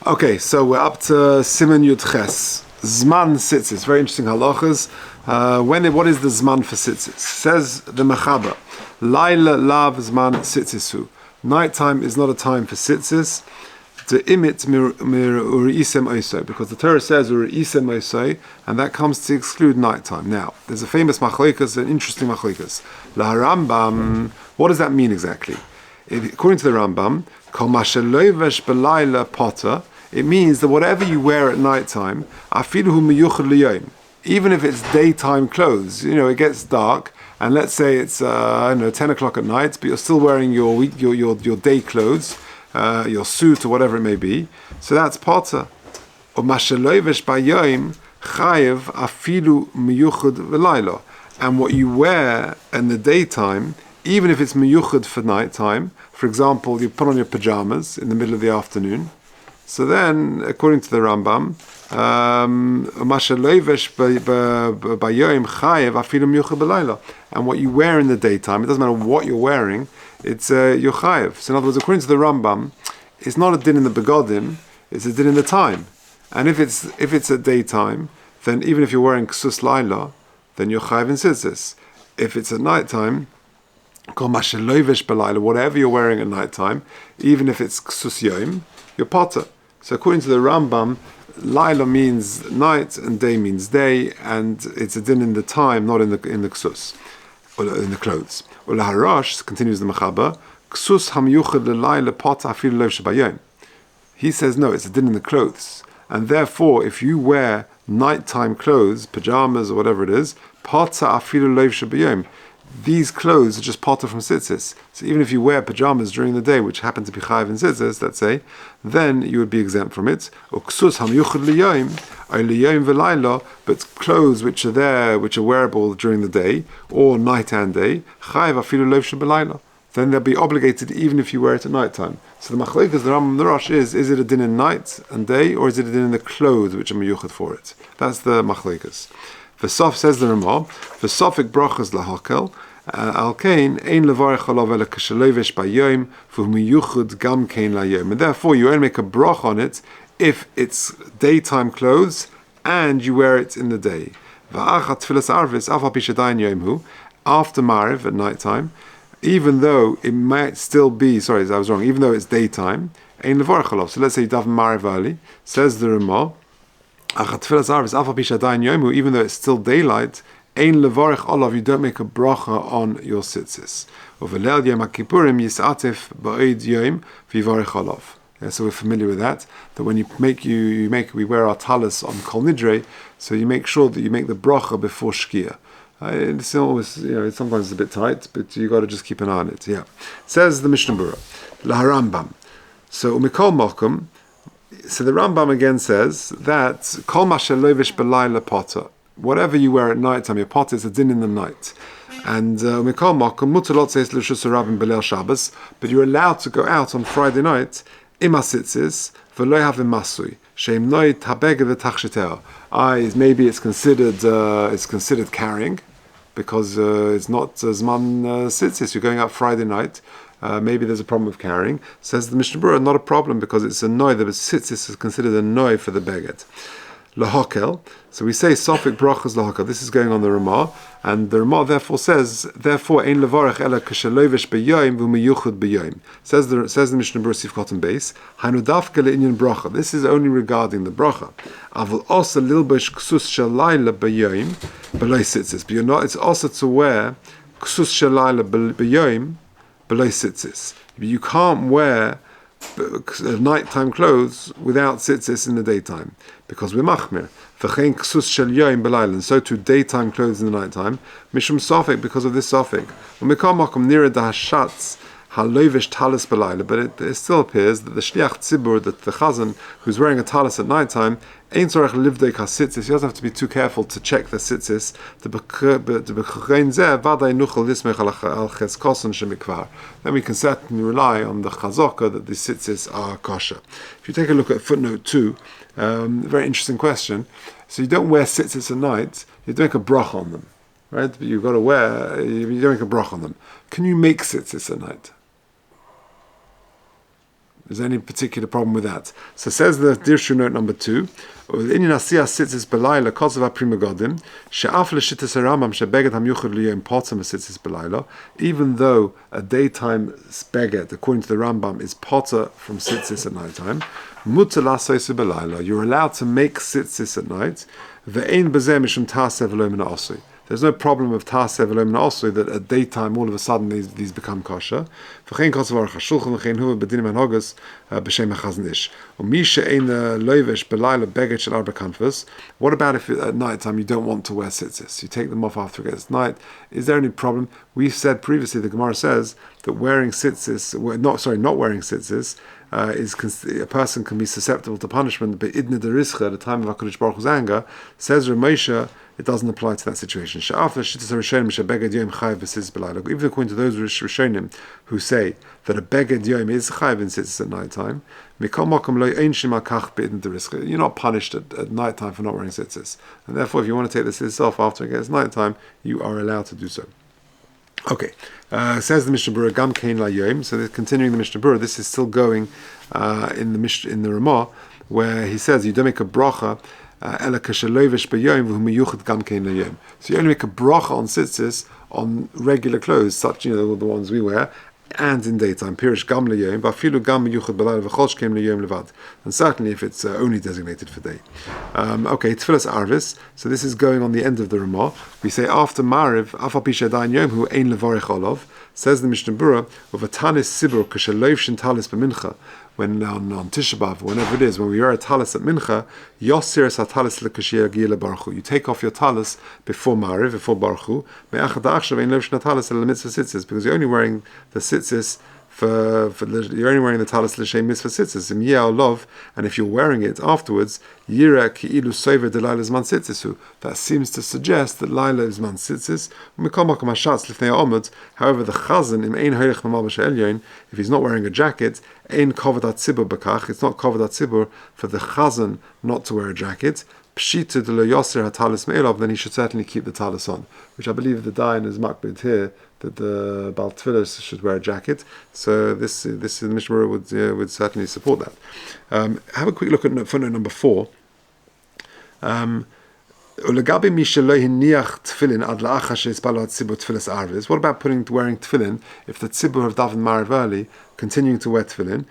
Okay, so we're up to Siman Yud Ches. Zman Tzitzis. Very interesting halachas. What is the Zman for Tzitzis? Says the Mechaber, Laila lav Zman Tzitzisu. Nighttime is not a time for Tzitzis. To imit mir uriisem oisoi, because the Torah says uriisem oisoi, and that comes to exclude nighttime. Now, there's a famous machlokas, an interesting machlokas. La Rambam. What does that mean exactly? According to the Rambam, kol mashelovesh belayla potter. It means that whatever you wear at nighttime, afiluhu miyuchad liyom, even if it's daytime clothes. It gets dark, and let's say it's 10 o'clock at night, but you're still wearing your day clothes, your suit or whatever it may be. So that's potter. Or mashelovesh bayom chayev afilu miyuchad v'layla, and what you wear in the daytime, even if it's miyuchad for nighttime. For example, you put on your pajamas in the middle of the afternoon. So then, according to the Rambam, and what you wear in the daytime, it doesn't matter what you're wearing, it's your chayev. So in other words, according to the Rambam, it's not a din in the begodim, it's a din in the time. And if it's at daytime, then even if you're wearing ksus laila, then you're chayev in tzitzis. If it's at nighttime, whatever you're wearing at nighttime, even if it's ksus yom, you're potter. So according to the Rambam, Laila means night and day means day, and it's a din in the time, not in the ksus, or in the clothes. Harash, continues the Mechaber, ksus hamyuchad lelayla potter afilu lev shebayom. He says no, it's a din in the clothes, and therefore if you wear nighttime clothes, pajamas or whatever it is, potter afilu lev shebayom, these clothes are just potter from tzitzis. So even if you wear pajamas during the day, which happen to be chayiv in tzitzis, let's say, then you would be exempt from it. But clothes which are there, which are wearable during the day, or night and day, then they'll be obligated even if you wear it at night time. So the machlekas, the Rambam, the Rosh is it a din in night and day, or is it a din in the clothes which are miyuchad for it? That's the machlekas. V'sof, says the Ramah, v'sofik brachas lahakel, al kain ein levarech alav ela k'shelevesh bayom v'miyuchud gam kain layom. And therefore, you only make a brach on it if it's daytime clothes and you wear it in the day. V'achat tfilas arvis afa pishadayin yomhu, after Mariv at night time, even though it might still be, even though it's daytime, ein levarech alav. So let's say you daven Mariv early, says the Ramah, even though it's still daylight, you don't make a bracha on your tzitzis. So we're familiar with that. That when we wear our talis on Kol Nidre, so you make sure that you make the bracha before Shkia. It's always, sometimes it's a bit tight, but you got to just keep an eye on it. Yeah, says the Mishnah Berurah, La Rambam. So Umikol Mokum. So the Rambam again says that kol mashelovish belayla potter, whatever you wear at night time, your potter is a din in the night. And mikol makom mutalot says l'shus rabim belel Shabbos, but you're allowed to go out on Friday night imasitzis v'lo havim masui sheim noi tabega v'tachshiter. Maybe it's considered carrying because it's not zman sitzis. You're going out Friday night. Maybe there's a problem with carrying. Says the Mishnah Berurah, not a problem because it's a noi. The tzitzis is considered a noi for the beged. Lahakel. So we say sofik brachas lahakel. This is going on the Ramah, and the Ramah therefore says, ein levarech ela k'shalovish b'yoyim v'miyuchud b'yoyim. Says the Mishnah Berurah Sifkot and Beis. Hainu dafke le'inyan bracha. This is only regarding the bracha. Avul also lilbosh ksus shalayla b'yoyim b'loy tzitzis. But it's also to wear ksus shalayla b'yoyim below tzitzis. You can't wear nighttime clothes without tzitzis in the daytime because we're machmir. V'chein ksus shel yoyim belayla, and so too daytime clothes in the nighttime. Mishum sofik, because of this sofik. Umikol makom nira dahashatz halovish talis belayla, but it still appears that the shliach tzibur, that the chazan who's wearing a talis at nighttime, ein tzorech livdei kasitzis. He doesn't have to be too careful to check the tzitzis. Then we can certainly rely on the chazaka that the tzitzis are kosher. If you take a look at footnote 2, very interesting question. So you don't wear tzitzis at night, you don't make a brach on them, right? But you've got to wear, you don't make a brach on them. Can you make tzitzis at night? Is there any particular problem with that? So says the Dirshu note number 2. Even though a daytime beged, according to the Rambam, is potter from tzitzis at night time, you're allowed to make tzitzis at night. There's no problem of tasev alom also that at daytime all of a sudden these become kosher. What about if at night time you don't want to wear tzitzis? You take them off after it's night. Is there any problem? We said previously, the Gemara says that not wearing tzitzis a person can be susceptible to punishment, but idna derischa at the time of HaKadosh Baruch Hu's anger, says Ramosha, it doesn't apply to that situation. Even according to those Rishonim who say that a beged yom is chayiv in tzitzis at night time, you're not punished at night time for not wearing tzitzis, and therefore if you want to take the tzitzis off after it gets night time, you are allowed to do so. Okay, says the Mishnah Berurah Gam Kein LaYom. So continuing the Mishnah Berurah, this is still going in the Ramah, where he says you don't make a bracha ela kashelovish b'yom v'humiyuchad Gam Kein LaYom. So you only make a bracha on tzitzis on regular clothes, such the ones we wear, and in daytime. Pirish Gam LaYom, v'afilu Gam Miyuchad b'layla v'chol shkem LaYom levad. And certainly if it's only designated for day. Okay, Tfilas Arvis. So this is going on the end of the Ramah. We say after Mariv, Afal Pisha Dain Yom Hu Ein Levorech Olav. Says the Mishnah Berurah, of a tanis sibur kashalov shin talis b'mincha. When on Tisha B'Av, whenever it is, when we wear a talis at mincha, yosir es talis lekashir gila baruch Hu. You take off your talis before Mariv, before Baruch Hu. Me'achad achshav ein lev shna talis el mitzvah tzitzis, because you're only wearing the tzitzis you're only wearing the talis l'shem mitzvah tzitzis im yeh lov, and if you're wearing it afterwards, yira ki'ilu sover de laila zman tzitzisu. That seems to suggest that laila is man tzitzis. However, the chazan im ein hoilech mamabash elyon, if he's not wearing a jacket, ein kovadat tzibur bakach. It's not kovadat tzibur for the chazan not to wear a jacket. Pshita de lo yoser hatalis me'elav, then he should certainly keep the talis on, which I believe the Dayan is makbid here that the Baal Tfilas should wear a jacket. So this the Mishnah Berurah would certainly support that. Have a quick look at footnote number 4. What about wearing tefillin if the tzibur have davened mariv early, continuing to wear tefillin?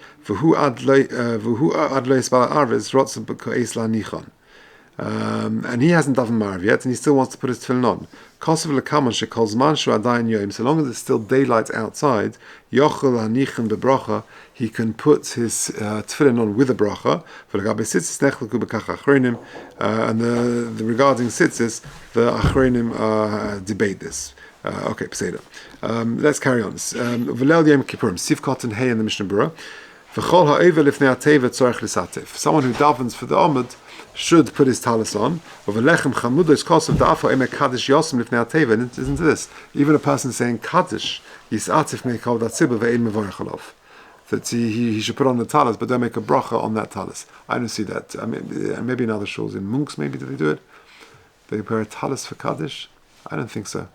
And he hasn't davened mariv yet, and he still wants to put his tefillin on. So long as it's still daylight outside, he can put his tefillin on with a bracha. And the regarding tzitzis, the achronim debate this. Okay, Peseda. Let's carry on. V'leil Yom Kippurim, Sivkot and Hay in the Mishnah Berurah. Someone who davens for the Amud should put his talis on. Isn't this? Even a person saying Kaddish, that he should put on the talis, but don't make a bracha on that talis. I don't see that. I mean, maybe in other shuls, in monks, maybe do they do it? They wear a talis for Kaddish? I don't think so.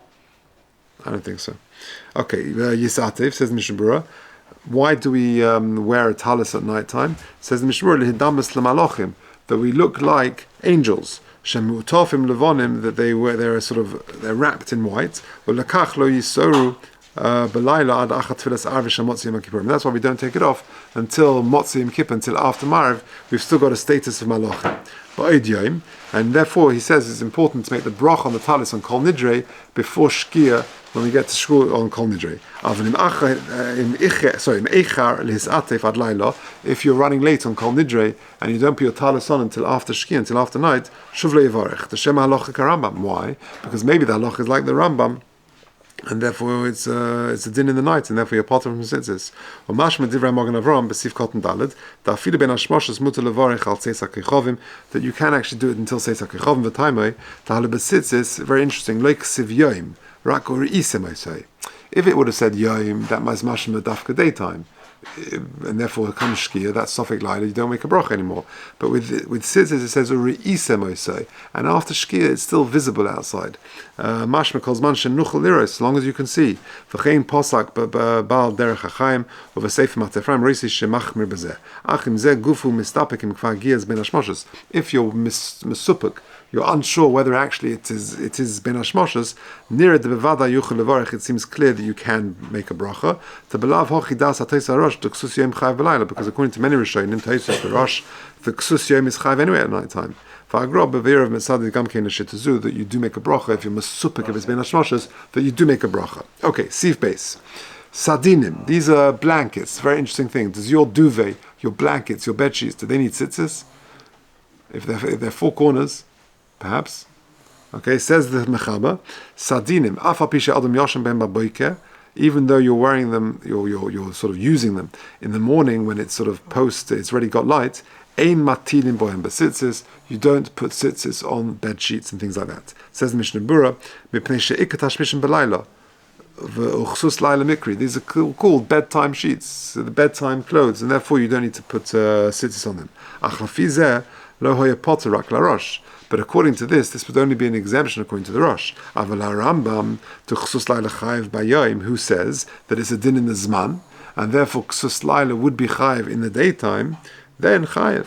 Okay, Yisatev, says Mishnah Berurah. Why do we wear a talis at night time? Says the Mishnah Berurah, that we look like angels. Shemutofim levonim, that they're wrapped in white. And that's why we don't take it off until Motzi Yom Kippur, until after Mariv. We've still got a status of Malachim. And therefore he says it's important to make the brach on the talis on Kol Nidre before Shkia when we get to Shul on Kol Nidre. If you're running late on Kol Nidre and you don't put your talis on until after Shkia, until after night, Shuvle Yivarech. The Shema Halacha Karambam. Why? Because maybe the halacha is like the Rambam, and therefore it's a din in the night, and therefore you're part of tzitzis. That you can actually do it until Seisa Kechovim v'taimei. Tahale b'tzitzis, very interesting. Like siv yoim, rak or isim, I say. If it would have said yoim, that might mashma dafka daytime. and therefore it comes shkia, that's Sofik Laila, you don't make a bracha anymore. But with Tzitzis it says Uri'isa Mosei, and after shkia it's still visible outside. Mashma calls Manshan Nuchel Liros, as long as you can see. V'chein Posak Baal Derech Chaim, or V'seif Matefram Reisi Shemachmir Bezeh. Achim Zeh Gufu Mistapekim Kvar Giaz Ben Hashmoshes. If you're misupik, you're unsure whether actually it is ben hashmoshes, near the bevada yuchel levarich, it seems clear that you can make a bracha. To belav hochi das hateis harosh the ksus yom chayv b'layla, because according to many rishonim, teisus the rosh, the ksus yom is chayv anyway at night time. V'agrob bevir of metzadi gam kein shitazu, that you do make a bracha if you're masupik if it's ben hashmoshes, that you do make a bracha. Okay, sif base. Sadinim, these are blankets. Very interesting thing. Does your duvet, your blankets, your bed sheets, do they need tzitzis? If they're four corners, perhaps. Okay, says the Mechaba, Sadinim, Afa Pisha Adam Yoshem Ben Baboike, even though you're wearing them, you're sort of using them in the morning when it's sort of it's already got light, Ein Matilim Bohem Besitzis, you don't put sitzis on bed sheets and things like that. Says the Mishnah Bura, Mipnei She'ikatash Mishim Belayla, V'uchsus Laila Mikri, these are called bedtime sheets, the bedtime clothes, and therefore you don't need to put sitzis on them. Achlafizeh, Lo Hoya Potter Rak Larosh. But according to this would only be an exemption according to the Rosh. Aval Rambam to Chsus Laila Chayiv Bayayim, who says that it's a din in the Zman, and therefore Chsus Laila would be Chayiv in the daytime, then Chayiv.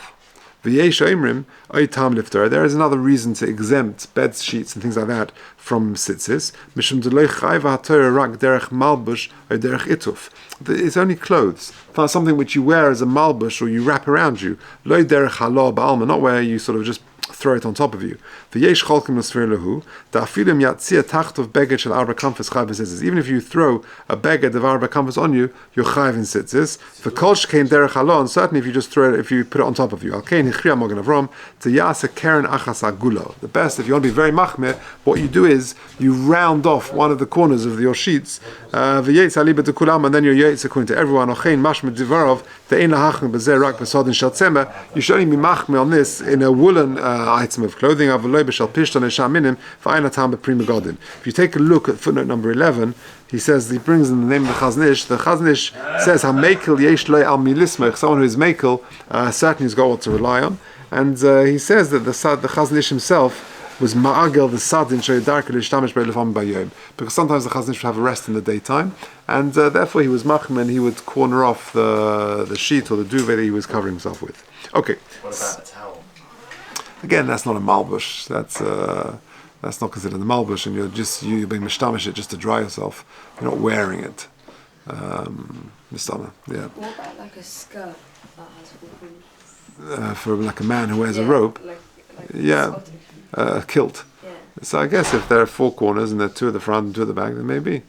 V'yesh Oimrim, Oitam Lifter. There is another reason to exempt bed sheets and things like that from tzitzis. Mishum Deloi Chayiv HaTorah Rak Derech Malbush or Derech Ituf. It's only clothes. It's something which you wear as a malbush or you wrap around you. Loi Derech Halo Ba'alma, not where you sort of just throw it on top of you. V'yesh cholkim l'sfer lehu, da'afilim yatzia tachtov beged shel arba kamfas chayv v'sitzis. Even if you throw a beged of arba kamfas on you, you're chayv in sitzis. V'kol shkein derech halon, certainly if you just throw it, if you put it on top of you. Alkein hichriya mogen avrom, t'yasa keren achas agulo. The best, if you want to be very machmir, what you do is, you round off one of the corners of your sheets, v'yetz aliba t'kulam, and then you're yetz according to everyone. Alkein mashmir divarov, the'ein lahachmir b'zeh rak b'sodin shel tzemeh. You should only be machmir on this in a woolen item of clothing. If you take a look at footnote number 11, he says, he brings in the name of the Chaznish. The Chaznish says, "Hamekel yesh lo al milismech." Someone who is mekel certainly has got what to rely on, and he says that the Chaznish himself was ma'agel the sadin she'darka l'shtamish be'lefam b'yom, because sometimes the Chaznish would have a rest in the daytime, and therefore he was machmir and he would corner off the sheet or the duvet that he was covering himself with. Okay. What about a towel? Again, that's not a malbush. That's not considered a malbush, and you're being mishtamish it just to dry yourself. You're not wearing it. Mistama, yeah. What about like a skirt that has For like a man who wears a robe, yeah, a kilt. Yeah. So I guess if there are four corners and there are two at the front and two at the back, then maybe.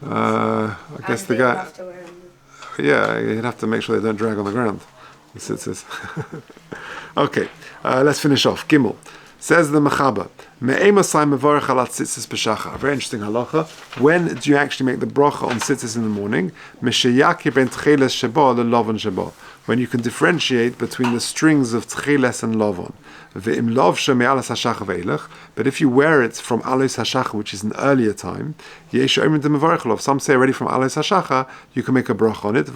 I guess the guy. Have to wear them. Yeah, you'd have to make sure they don't drag on the ground. Okay, let's finish off. Gimel. Says the Mechaba, very interesting halacha. When do you actually make the bracha on tzitzis in the morning? When you can differentiate between the strings of tcheles and lovon. But if you wear it from alois hashachar, which is an earlier time, some say already from alois hashachar, you can make a bracha on it.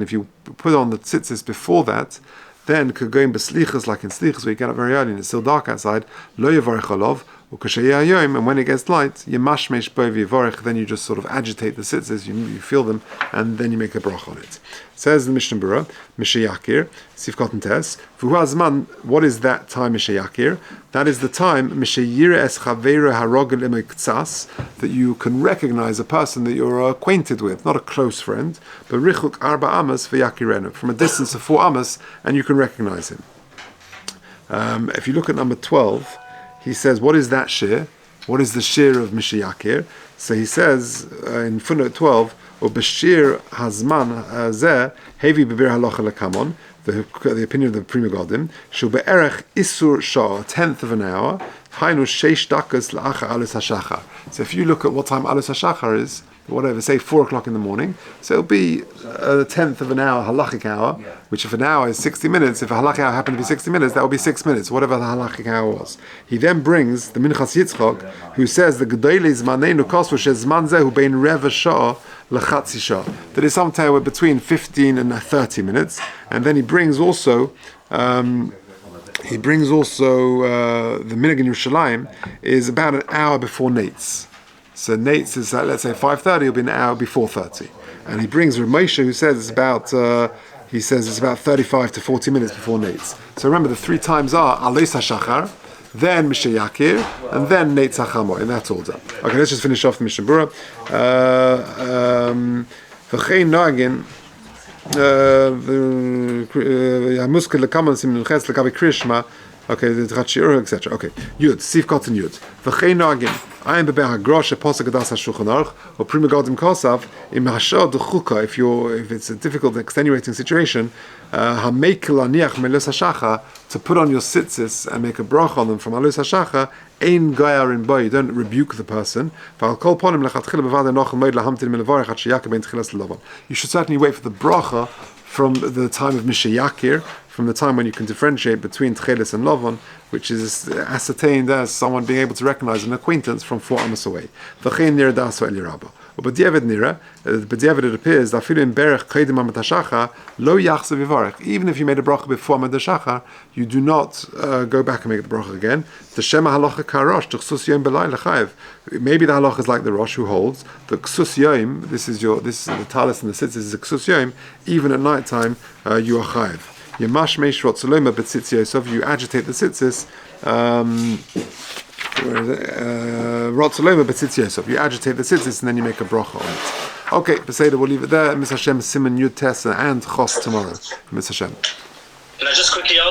If you put on the tzitzis before that, then could go in beslichas, like in slichas where you get up very early and it's still dark outside, lo yavarech olav, and when it gets light, yemashmesh bo v'yivarech, then you just sort of agitate the tzitzis, you feel them, and then you make a bracha on it. Says the Mishnah Bura, Mishayakir, Sifkot and Tes, V'huazman, what is that time, Mishayakir? That is the time, Mishayir es chaveira harogel imektsas, that you can recognize a person that you're acquainted with, not a close friend, but richuk arba amas v'yakirenu, from a distance of 4 amas, and you can recognize him. If you look at number 12, he says, what is that shir? What is the shir of Mishayakir? So he says, in footnote 12, Bashir Hazman Zeh Hevi Bebir Halacha Lekamon, the opinion of the Prima Godim, Shul Be'erech Isur Shah, 1/10 of an hour, Hainu Sheish Dakas La'acha Alus HaShachar. So if you look at what time Alus HaShachar is, whatever, say 4 o'clock in the morning. So it'll be a tenth of an hour, halachic hour, which if an hour is 60 minutes, if a halachic hour happened to be 60 minutes, that will be 6 minutes, whatever the halachic hour was. He then brings the Minchas Yitzchok, who says the Gedolei Zmaneinu Kosvu Shezman Zehu Bein Reva Shah Lechatzi Shah. That is sometime between 15 and 30 minutes. And then he brings also the minhag in Yerushalayim is about an hour before Nates. So Nates is let's say 5:30. It'll be an hour before 4:30. And he brings Rav Moshe, who says it's about 35 to 40 minutes before Nates. So remember the 3 times are Alois HaShachar, then Mishnah Yakir, and then Nates HaChamor, and that's all done. Okay, let's just finish off the Mishnah Berurah. V'chein Nagin. Okay, etc. Okay, Yud, Sif Kotzen Yud. V'chein Nagin. I am beber hagrosh posek adas hashulchan aruch or prima godim kosav im hashad chuka. If it's a difficult, extenuating situation, hamekel aniach melus hashacha, to put on your tzitzis and make a brach on them from alus hashacha. Ein gayar in boy. You don't rebuke the person. You should certainly wait for the bracha from the time of Mishayakir, from the time when you can differentiate between Tchelis and Lovon, which is ascertained as someone being able to recognize an acquaintance from 4 amos away. But it appears that even if you made a bracha before Amad Shachar, you do not go back and make the bracha again. Maybe the halacha is like the Rosh who holds the ksus yom. This is the talis and the tzitzis is a ksus yom. Even at night time, you are chayiv. You agitate the tzitzis. You agitate the tzitzis and then you make a bracha on it. Okay, Beseda, we'll leave it there. Miss Hashem, Simon, Yud, Tessa, and Chos tomorrow. Miss Hashem. Can I just quickly